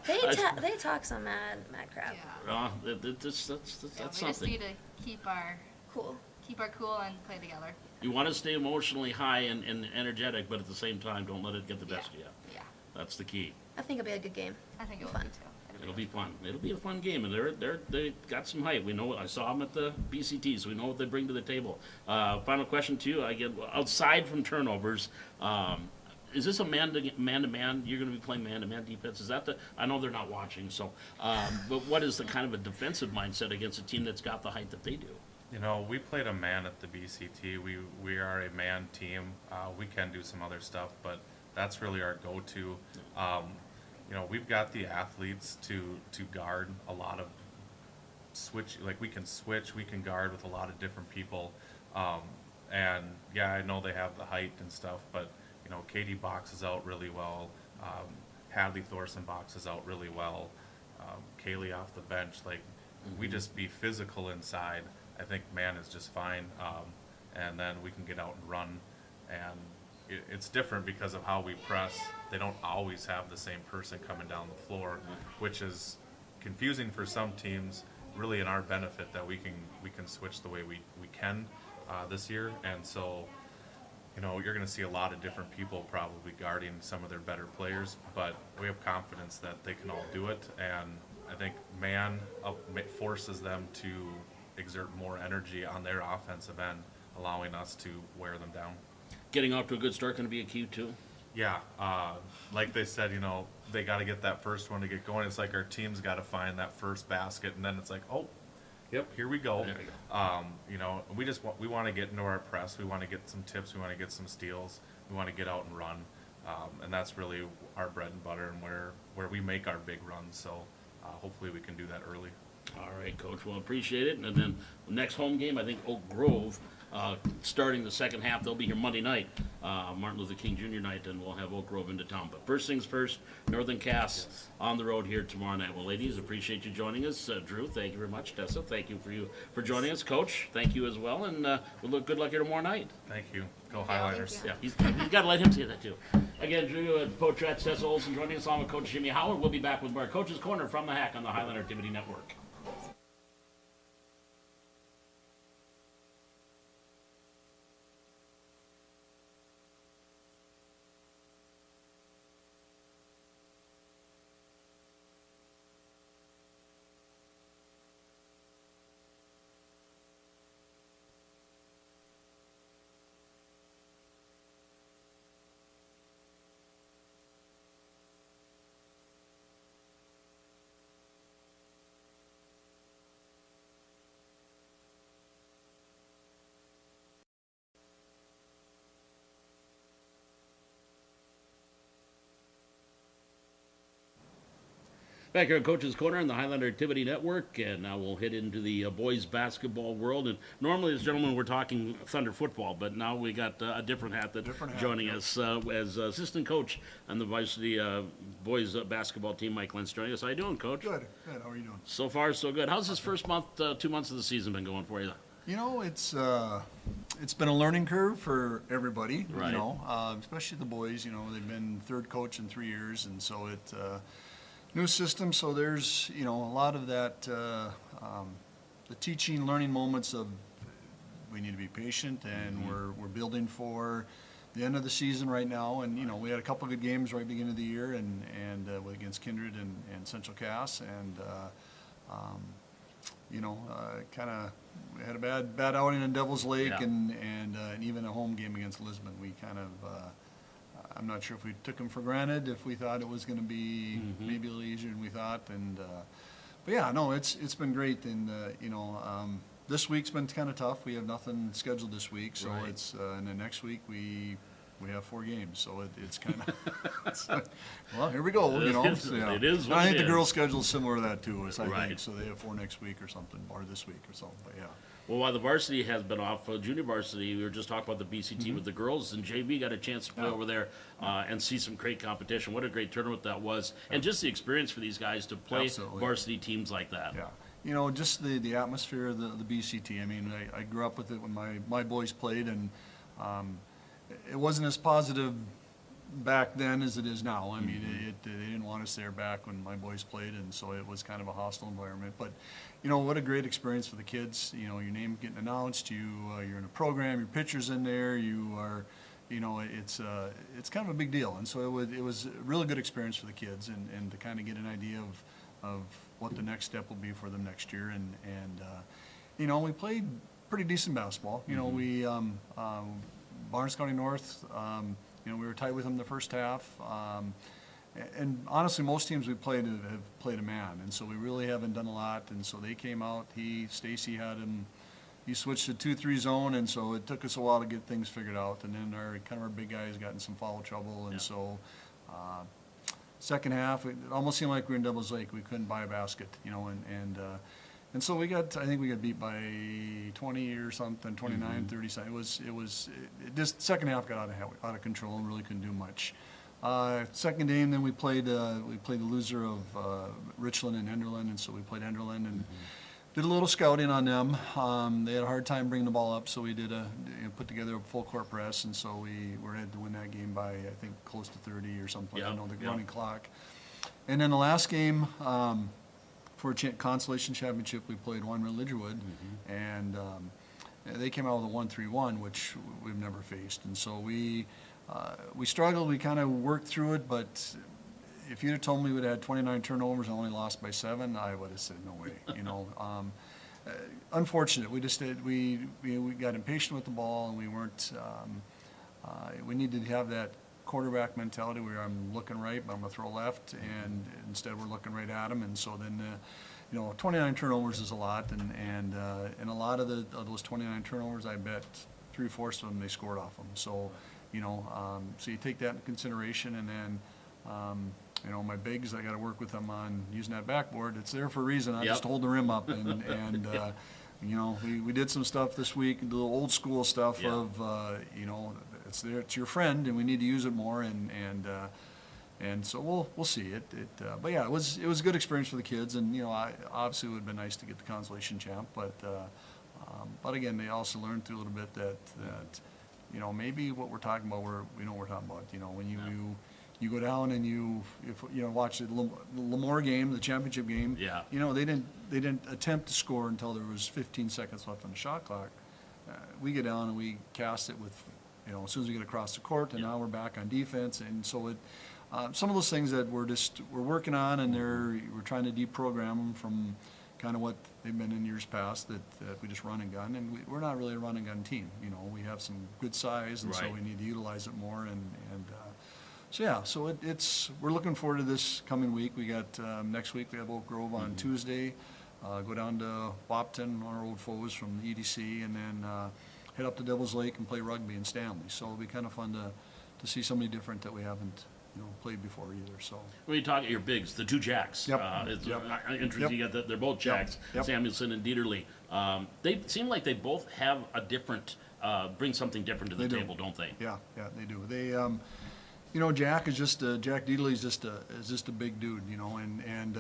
They talk some mad crap. Yeah. That's Yeah, we just something. need to keep our Cool. cool and play together. You want to stay emotionally high and energetic, but at the same time, don't let it get the best of you. Yeah. That's the key. I think it'll be a good game. I think it will Fun. be too. It'll be fun. It'll be a fun game, and they got some height. We know. I saw them at the BCT, so we know what they bring to the table. Final question to you. Again, outside from turnovers, is this a man-to-man? You're going to be playing man-to-man defense. Is that the? I know they're not watching, so. But what is the kind of a defensive mindset against a team that's got the height that they do? You know, we played a man at the BCT. We are a man team. We can do some other stuff, but that's really our go-to. You know, we've got the athletes to guard a lot of switch. Like we can switch, we can guard with a lot of different people. And yeah, I know they have the height and stuff, but you know, Katie boxes out really well. Hadley Thorson boxes out really well. Kaylee off the bench, like we just be physical inside. I think man is just fine, and then we can get out and run, and it's different because of how we press. They don't always have the same person coming down the floor, which is confusing for some teams. Really, in our benefit that we can switch the way we can this year, and so you know you're going to see a lot of different people probably guarding some of their better players, but we have confidence that they can all do it, and I think man up forces them to exert more energy on their offensive end, allowing us to wear them down. Getting off to a good start going to be a key too. Yeah, like they said, you know, they got to get that first one to get going. It's like our team's got to find that first basket, and then it's like, oh, yep, here we go. There we go. You know, we want to get into our press. We want to get some tips. We want to get some steals. We want to get out and run, and that's really our bread and butter and where we make our big runs. So hopefully we can do that early. All right, Coach. Well, appreciate it. And then next home game, I think Oak Grove, starting the second half. They'll be here Monday night, Martin Luther King Jr. night, and we'll have Oak Grove into town. But first things first, Northern Cass on the road here tomorrow night. Well, ladies, appreciate you joining us. Drew, thank you very much. Tessa, thank you for joining us. Coach, thank you as well. And good luck here tomorrow night. Thank you. Go Highliners. Yeah, he's got to let him say that too. Again, Drew Potratz, Tessa Olson joining us along with Coach Jimmy Howard. We'll be back with more Coach's Corner from the Hack on the Highland Activity Network. Back here at Coach's Corner on the Highlander Activity Network, and now we'll head into the boys basketball world. And normally, as gentlemen, we're talking Thunder football, but now we got a different hat that's joining us as assistant coach on the varsity boys basketball team. Mike Lentz joining us. How you doing, Coach? Good. How are you doing? So far, so good. How's this first month, 2 months of the season been going for you? You know, it's been a learning curve for everybody. Right. You know, especially the boys. You know, they've been third coach in 3 years, and so new system. So there's a lot of that the teaching, learning moments of we need to be patient, and we're building for the end of the season right now. And you know, we had a couple of good games right beginning of the year, and against Kindred and Central Cass, and kind of had a bad outing in Devil's Lake, and even a home game against Lisbon. We kind of, I'm not sure if we took them for granted, if we thought it was going to be maybe a little easier than we thought. And but yeah, no, it's been great. And this week's been kind of tough. We have nothing scheduled this week, so it's and then next week we have 4 games, so it's kind of well, here we go. It is what I think it the girls' is. schedule is similar to that too. I Right. think so. They have 4 next week or something, or this week or something. But yeah. Well, while the varsity has been off, junior varsity, we were just talking about the BC team with the girls, and JV got a chance to play over there and see some great competition. What a great tournament that was, and just the experience for these guys to play Absolutely. varsity teams like that. Yeah, you know, just the atmosphere of the BCT. I mean, I grew up with it when my boys played, and it wasn't as positive back then as it is now. I mean, they didn't want us there back when my boys played, and so it was kind of a hostile environment. But you know, what a great experience for the kids. You know, your name getting announced, you're in a program, your picture's in there, you are. You know, it's kind of a big deal, and so it was a really good experience for the kids, and to kind of get an idea of what the next step will be for them next year, and you know, we played pretty decent basketball. You know, we Barnes County North, you know, we were tight with them the first half, and honestly, most teams we played have played a man, and so we really haven't done a lot. And so they came out. Stacy had him. He switched to 2-3 zone, and so it took us a while to get things figured out. And then our big guys got in some foul trouble, and so second half it almost seemed like we were in Devil's Lake. We couldn't buy a basket, you know, and so I think we got beat by 20 or something, 29, 30 something. It just second half got out of control and really couldn't do much. Second game, then we played the loser of Richland and Enderlin, and so we played Enderlin and did a little scouting on them. They had a hard time bringing the ball up, so we put together a full court press, and so we were able to win that game by I think close to 30 or something. I know the running clock. And then the last game. For a consolation championship, we played Wine Lidgerwood, and they came out with a 1-3-1, which we've never faced. And so we struggled. We kind of worked through it, but if you'd have told me we'd had 29 turnovers and only lost by 7, I would have said no way. You know, unfortunate. We just did. We got impatient with the ball, and we weren't. We needed to have that quarterback mentality where I'm looking right, but I'm going to throw left, and instead we're looking right at them. And so then, you know, 29 turnovers is a lot, and a lot of those 29 turnovers, I bet 3/4 of them they scored off them. So, you know, so you take that into consideration, and then, you know, my bigs, I got to work with them on using that backboard. It's there for a reason. I just hold the rim up, and you know, we did some stuff this week, the old school stuff of, you know, it's there, it's your friend, and we need to use it more, and so we'll see it. But yeah, it was a good experience for the kids, and you know, obviously it would have been nice to get the consolation champ, but again, they also learned through a little bit that you know, maybe what we're talking about, we know what we're talking about. You know, when you go down and you watch the Lemoore game, the championship game. Yeah. You know, they didn't attempt to score until there was 15 seconds left on the shot clock. We get down and we cast it with, you know, as soon as we get across the court, and now we're back on defense, and so it. Some of those things that we're working on, and we're trying to deprogram them from kind of what they've been in years past, that we just run and gun, and we're not really a run and gun team. You know, we have some good size, and so we need to utilize it more, and so yeah, so we're looking forward to this coming week. We got next week we have Oak Grove on Tuesday. Go down to Wapton, our old foes from the EDC, and then head up to Devil's Lake and play rugby in Stanley. So it'll be kind of fun to see somebody different that we haven't played before either, so. When you talk your bigs, the two Jacks. Yep. It's Yep. interesting. You got they're both Jacks, Yep. Samuelson and Dieterle. They seem like they both have a different, bring something different to the They do. table, don't they? Yeah, they do. They, Jack is just Jack Deedley is just a big dude, and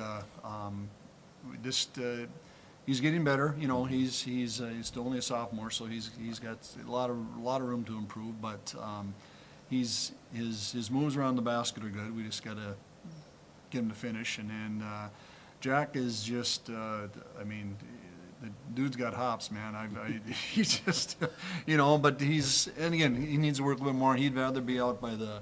he's getting better. He's still only a sophomore, so he's got a lot of room to improve. But his moves around the basket are good. We just got to get him to finish. And then Jack is just, the dude's got hops, man. He's just, but and again, he needs to work a little more. He'd rather be out by the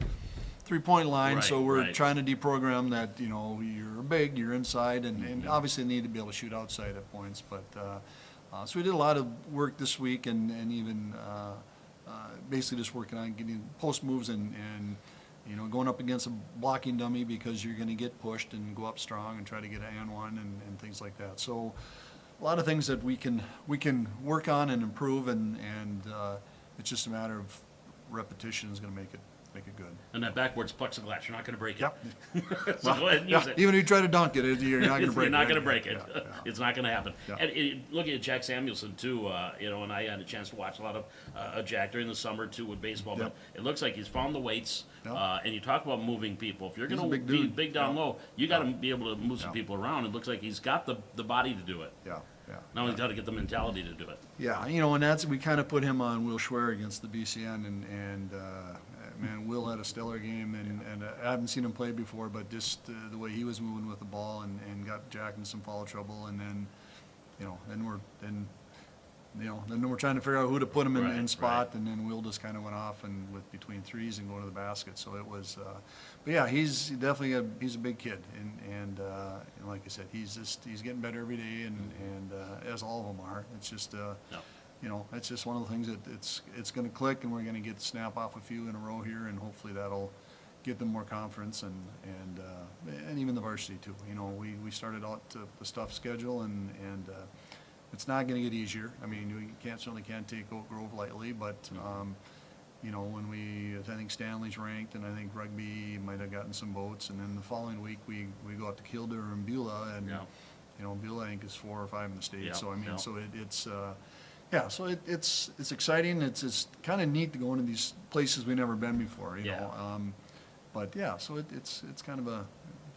three-point line, Right, so we're right. trying to deprogram that, you're big, you're inside, and obviously need to be able to shoot outside at points. But so we did a lot of work this week, and even basically just working on getting post moves and going up against a blocking dummy because you're going to get pushed and go up strong and try to get an and one and things like that. So a lot of things that we can work on and improve, and it's just a matter of repetition is going to make it good. And that backboard's plexiglass. You're not going to break it. Yep. So go ahead and use it. Even if you try to dunk it, you're not going to break it. You're not going to break it. Yeah. It's not going to happen. Yeah. And looking at Jack Samuelson too, and I had a chance to watch a lot of Jack during the summer too with baseball. Yep. But it looks like he's found the weights. Yep. And you talk about moving people. If you're He's going a to big be dude. big down Yeah. low, you got to Yeah. be able to move some Yeah. people around. It looks like he's got the body to do it. Yeah. Now he's got to get the mentality to do it. Yeah, and that's, we kind of put him on Will Schwer against the BCN, and man, Will had a stellar game, and I haven't seen him play before, but just the way he was moving with the ball and got Jack in some foul trouble, and then, then we're trying to figure out who to put him in spot, right. and then Will just kind of went off and with between threes and going to the basket, so it was, but yeah, he's definitely he's a big kid, and like I said, he's getting better every day, and as all of them are. It's just it's just one of the things that it's going to click, and we're going to get the snap off a few in a row here, and hopefully that'll get them more confidence, and even the varsity too. We started out the stuff schedule, and it's not going to get easier. I mean, you certainly can't take Oak Grove lightly, but when I think Stanley's ranked, and I think rugby might have gotten some votes, and then the following week we go out to Kildare and Beulah, and Beulah I think is 4 or 5 in the state. Yeah, So I mean, yeah. so so it's exciting. It's kind of neat to go into these places we've never been before. But yeah, so it's kind of a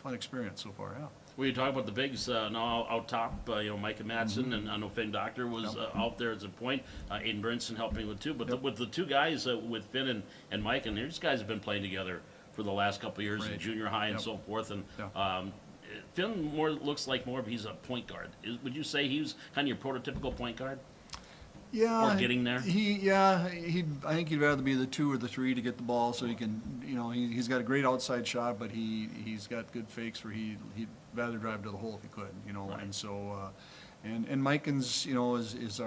fun experience so far. Yeah. We talk about the bigs now out top, Micah Madsen, and I know Finn Doctor was out there as a point. Aiden Brinson helping with two, but with the two guys, with Finn and Mike, and these guys have been playing together for the last couple of years in Right. junior high and so forth. And Finn looks like he's a point guard. Would you say he was kind of your prototypical point guard? Yeah, Or getting there? I think he'd rather be the 2 or the 3 to get the ball, so he can, he's got a great outside shot, but he's got good fakes where he'd rather drive to the hole if he could, Right. and so, and Miken's, is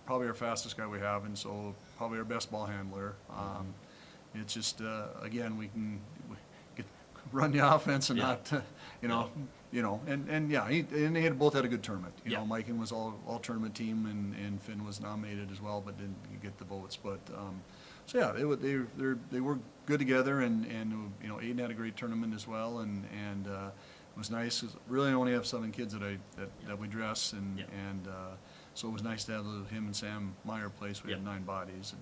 probably our fastest guy we have, and so probably our best ball handler. It's just, again, we can run the offense and not, and they both had a good tournament. Miken was all tournament team, and Finn was nominated as well, but didn't get the votes. But so yeah, they worked good together, and Aiden had a great tournament as well, and it was nice. 'Cause really, I only have 7 kids that we dress, and so it was nice to have him and Sam Meyer place. We had 9 bodies, and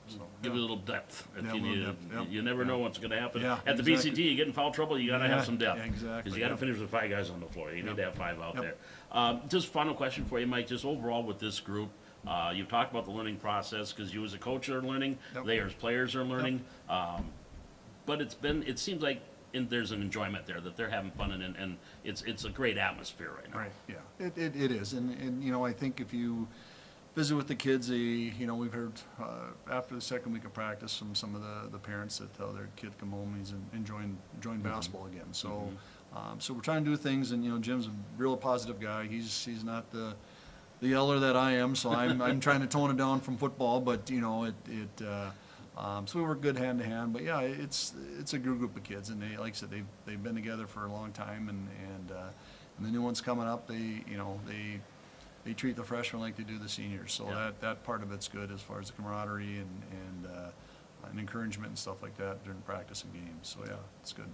so, Give it a little depth if Yeah, you a little need it. depth, yep. You never know what's going to happen. Yeah, At the exactly. BCT, you get in foul trouble, you got to have some depth. Yeah, exactly, Because you got to yep. finish with 5 guys on the floor. You need to have 5 out Yep. there. Just final question for you, Mike. Just overall with this group, you've talked about the learning process because you as a coach are learning, Yep. they as players are learning. But it seems like there's an enjoyment there, that they're having fun, and it's a great atmosphere right now. Right, yeah, it is, and I think if you visit with the kids, we've heard after the second week of practice from some of the parents that tell their kid come home and he's enjoying basketball again. So, so we're trying to do things, and Jim's a real positive guy. He's not the yeller that I am, so I'm trying to tone it down from football, but so we work good hand to hand. But yeah, it's a good group of kids, and like I said, they've been together for a long time, and the new ones coming up, they treat the freshmen like they do the seniors. So that part of it's good as far as the camaraderie, and and encouragement and stuff like that during practice and games. So yeah, it's good.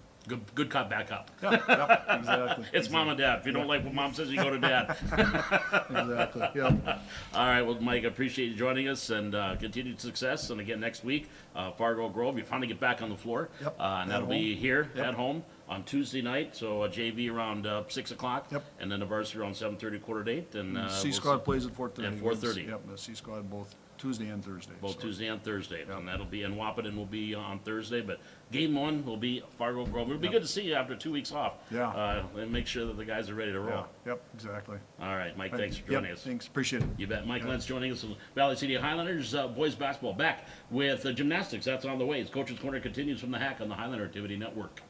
Good cut back up. Yeah, yeah, exactly. It's mom and dad. If you don't like what mom says, you go to dad. Exactly. Yeah. All right, well, Mike, I appreciate you joining us, and continued success. And again, next week, Fargo Grove, you finally get back on the floor. Yep. And At that'll be home. here Yep. at home on Tuesday night. So JV around 6 o'clock. Yep. And then the varsity around 7:30, quarter to 8. And C squad plays at 4:30. At 4:30. Yep, the C squad both Tuesday and Thursday. Both so. Tuesday and Thursday. Yep. And that'll be, and Wahpeton will be on Thursday. But game one will be Fargo Grove. It'll be Yep. good to see you after 2 weeks off. Yeah. And make sure that the guys are ready to roll. Yeah. Yep, exactly. All right, Mike, Right. thanks for joining Yep, us. thanks, appreciate it. You bet. Mike Yeah. Lentz joining us from Valley City Highlanders boys basketball. Back with gymnastics. That's on the way. It's Coach's Corner continues from the Hack on the Highlander Activity Network.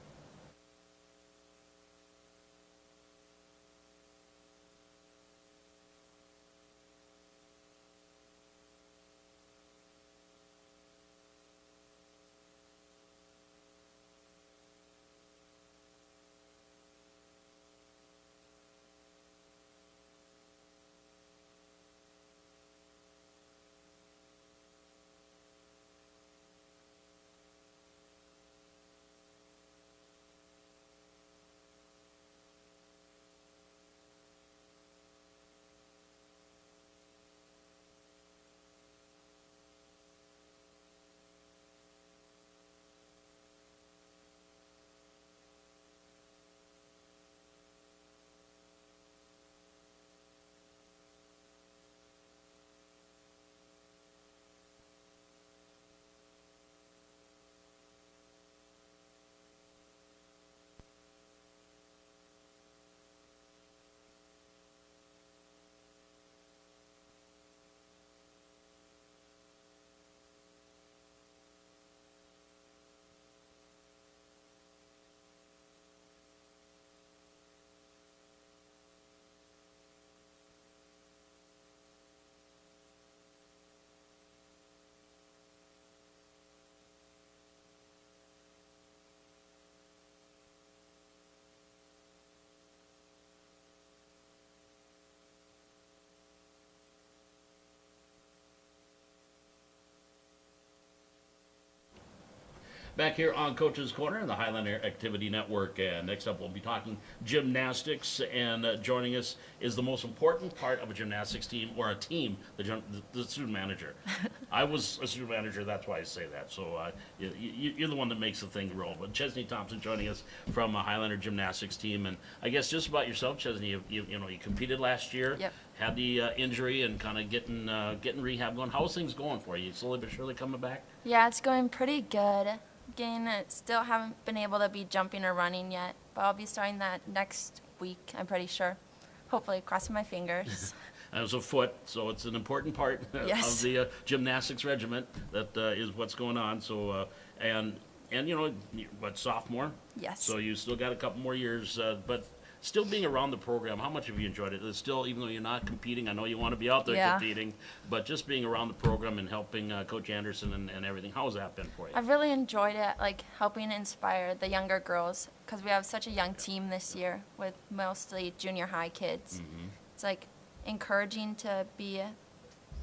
Back here on Coach's Corner in the Highlander Activity Network. And next up, we'll be talking gymnastics. And joining us is the most important part of a gymnastics team, or a team, the student manager. I was a student manager, that's why I say that. So you're the one that makes the thing roll. But Chesney Thompson joining us from a Highlander gymnastics team. And I guess just about yourself, Chesney, you competed last year. Yep. Had the injury and kind of getting rehab going. How's things going for you? Slowly but surely coming back? Yeah, it's going pretty good. Still haven't been able to be jumping or running yet, but I'll be starting that next week, I'm pretty sure. Hopefully, crossing my fingers. As a foot, so it's an important part Yes. of the gymnastics regiment. That is what's going on. So and what, sophomore? Yes. So you still got a couple more years, but still being around the program, how much have you enjoyed it? It's still, even though you're not competing, I know you want to be out there Yeah. competing, but just being around the program and helping Coach Anderson and everything, how has that been for you? I've really enjoyed it, like helping inspire the younger girls, because we have such a young team this year with mostly junior high kids. Mhm. It's like encouraging to be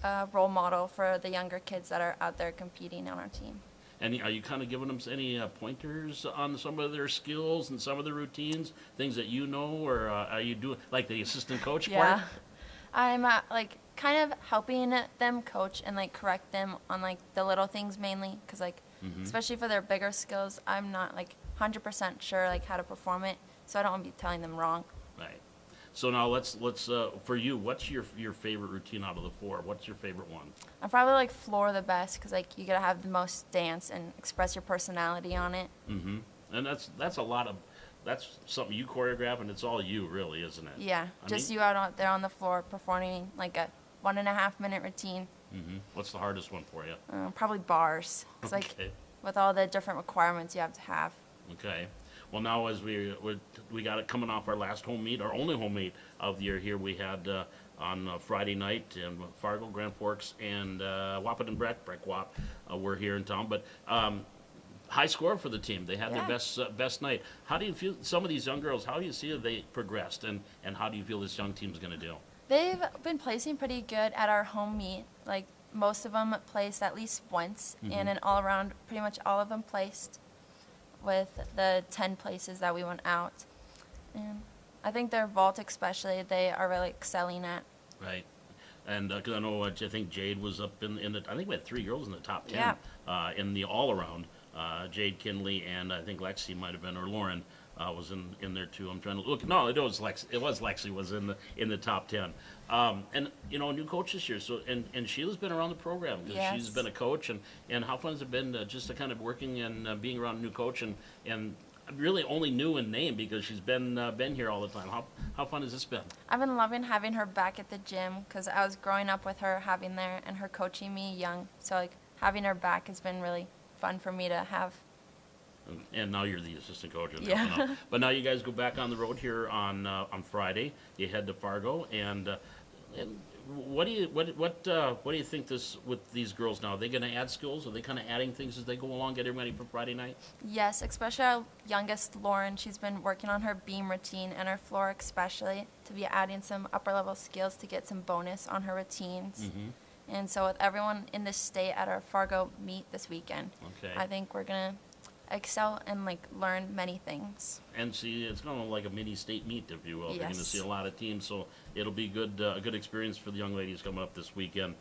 a role model for the younger kids that are out there competing on our team. And are you kind of giving them any pointers on some of their skills and some of their routines, things that you know, or are you doing like the assistant coach Yeah. part? I'm like kind of helping them coach and like correct them on like the little things mainly, because like especially for their bigger skills, I'm not like 100% sure like how to perform it, so I don't want to be telling them wrong. Right. So now let's for you, what's your favorite routine out of the four? What's your favorite one? I probably like floor the best, because like you gotta have the most dance and express your personality on it. Mm-hmm. And that's a lot of, that's something you choreograph, and it's all you really, isn't it? Yeah, I just mean- you out there on the floor performing like a 1.5 minute routine. Mm-hmm. What's the hardest one for you? Probably bars. It's like Okay. with all the different requirements you have to have. Okay. Well, now as we got it coming off our last home meet, our only home meet of the year here, we had on Friday night in Fargo, Grand Forks, and Wahpeton Breck Wap were here in town. But high score for the team. They had Yeah. their best night. How do you feel, some of these young girls, how do you see they progressed, and how do you feel this young team's going to do? They've been placing pretty good at our home meet. Like most of them placed at least once, and in all around, pretty much all of them placed with the 10 places that we went out. And I think their vault especially, they are really excelling at. Right. And because I know, I think Jade was up in the, I think we had 3 girls in the top 10 Yeah. in the all-around. Jade Kinley and I think Lexi might have been, or Lauren was in there too. I'm trying to look. No, it was Lexi was in the top 10. And you know, new coach this year. So and Sheila's been around the program because Yes. she's been a coach. And how fun has it been just to kind of working and being around a new coach and really only new in name because she's been here all the time. How fun has this been? I've been loving having her back at the gym because I was growing up with her having there and her coaching me young. So like having her back has been really fun for me to have. And now you're the assistant coach. And Yeah. helping out. But now you guys go back on the road here on Friday. You head to Fargo, and what do you think this with these girls now? Are they going to add skills? Are they kind of adding things as they go along, getting ready for Friday night? Yes, especially our youngest, Lauren. She's been working on her beam routine and her floor especially to be adding some upper level skills to get some bonus on her routines. And so with everyone in the state at our Fargo meet this weekend, Okay. I think we're going to excel and like learn many things. And see, it's kind of like a mini state meet, if you will. You're going to Yes. see a lot of teams, so it'll be a good experience for the young ladies coming up this weekend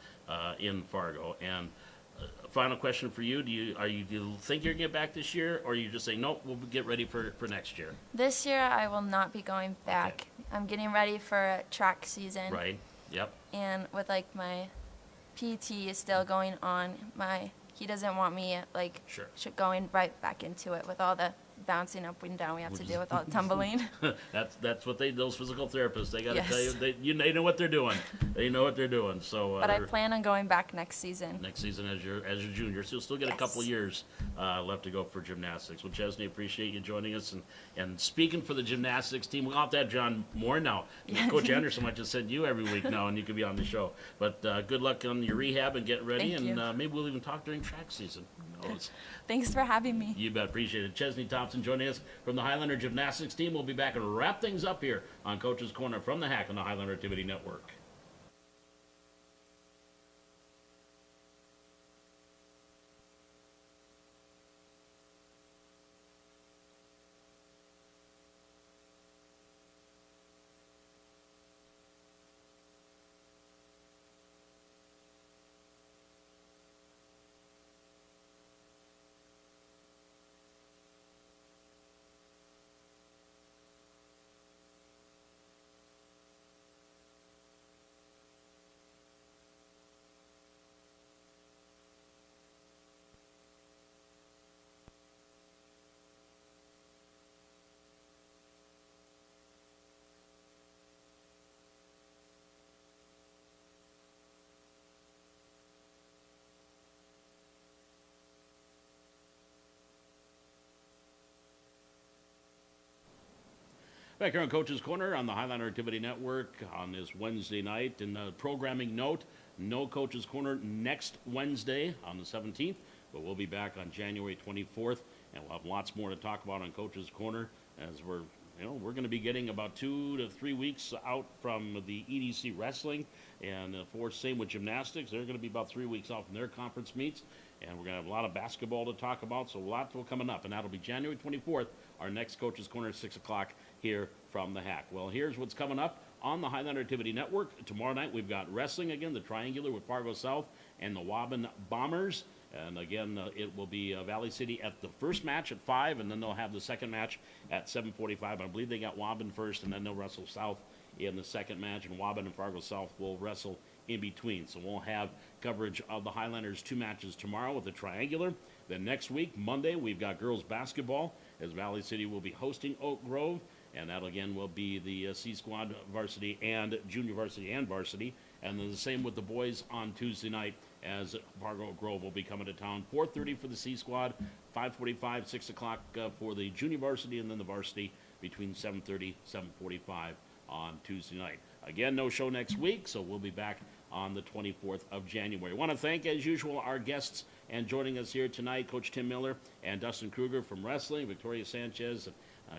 in Fargo. And final question for you: Do you think you're going to get back this year, or are you just saying nope? We'll get ready for next year. This year I will not be going back. I'm getting ready for track season. Right. Yep. And with like my PT is still going on, he doesn't want me like Sure. going right back into it with all the bouncing up and down we have to do with all the tumbling. That's what those physical therapists, they got to Yes. tell you, they know what they're doing. They know what they're doing. So But I plan on going back next season. next season as your junior, so you'll still get a couple years left to go for gymnastics. Well, Chesney, appreciate you joining us and speaking for the gymnastics team. We'll have to have John more now. Coach Anderson might just send you every week now, and you can be on the show. But good luck on your rehab and getting ready, Thank you. and maybe we'll even talk during track season. Who knows? Thanks for having me. You bet. Appreciate it. Chesney Thompson joining us from the Highlander Gymnastics team. We'll be back and wrap things up here on Coach's Corner from the Hack on the Highlander Activity Network. Back here on Coach's Corner on the Highlander Activity Network on this Wednesday night. And programming note, no Coach's Corner next Wednesday on the 17th, but we'll be back on January 24th, and we'll have lots more to talk about on Coach's Corner as we're going to be getting about 2 to 3 weeks out from the EDC wrestling, and same with gymnastics. They're going to be about 3 weeks out from their conference meets, and we're going to have a lot of basketball to talk about, so a lot coming up, and that'll be January 24th, our next Coach's Corner at 6 o'clock here from the Hack. Well, here's what's coming up on the Highlander Activity Network. Tomorrow night, we've got wrestling again, the Triangular with Fargo South and the Waban Bombers. And again, it will be Valley City at the first match at 5, and then they'll have the second match at 7:45. I believe they got Waban first, and then they'll wrestle South in the second match, and Waban and Fargo South will wrestle in between. So we'll have coverage of the Highlanders 2 matches tomorrow with the Triangular. Then next week, Monday, we've got girls basketball as Valley City will be hosting Oak Grove, and that again will be the C Squad varsity and junior varsity and varsity. And then the same with the boys on Tuesday night as Fargo Grove will be coming to town. 4:30 for the C Squad, 5:45, 6 o'clock for the junior varsity, and then the varsity between 7:30, 7:45 on Tuesday night. Again, no show next week, so we'll be back on the 24th of January. I want to thank, as usual, our guests and joining us here tonight, Coach Tim Miller and Dustin Kruger from wrestling, Victoria Sanchez,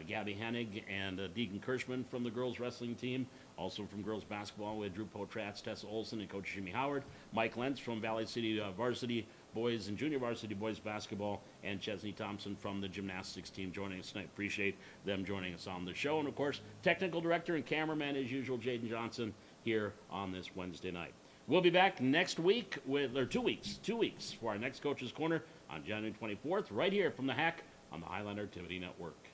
Gabby Hennig, and Deegan Kirschman from the girls wrestling team. Also from girls basketball, we had Drew Potratz, Tessa Olson, and Coach Jimmy Howard. Mike Lentz from Valley City varsity boys and junior varsity boys basketball, and Chesney Thompson from the gymnastics team joining us tonight. Appreciate them joining us on the show. And of course, technical director and cameraman as usual, Jaden Johnson, here on this Wednesday night. We'll be back next week or 2 weeks for our next Coach's Corner on January 24th, right here from the Hack on the Highland Activity Network.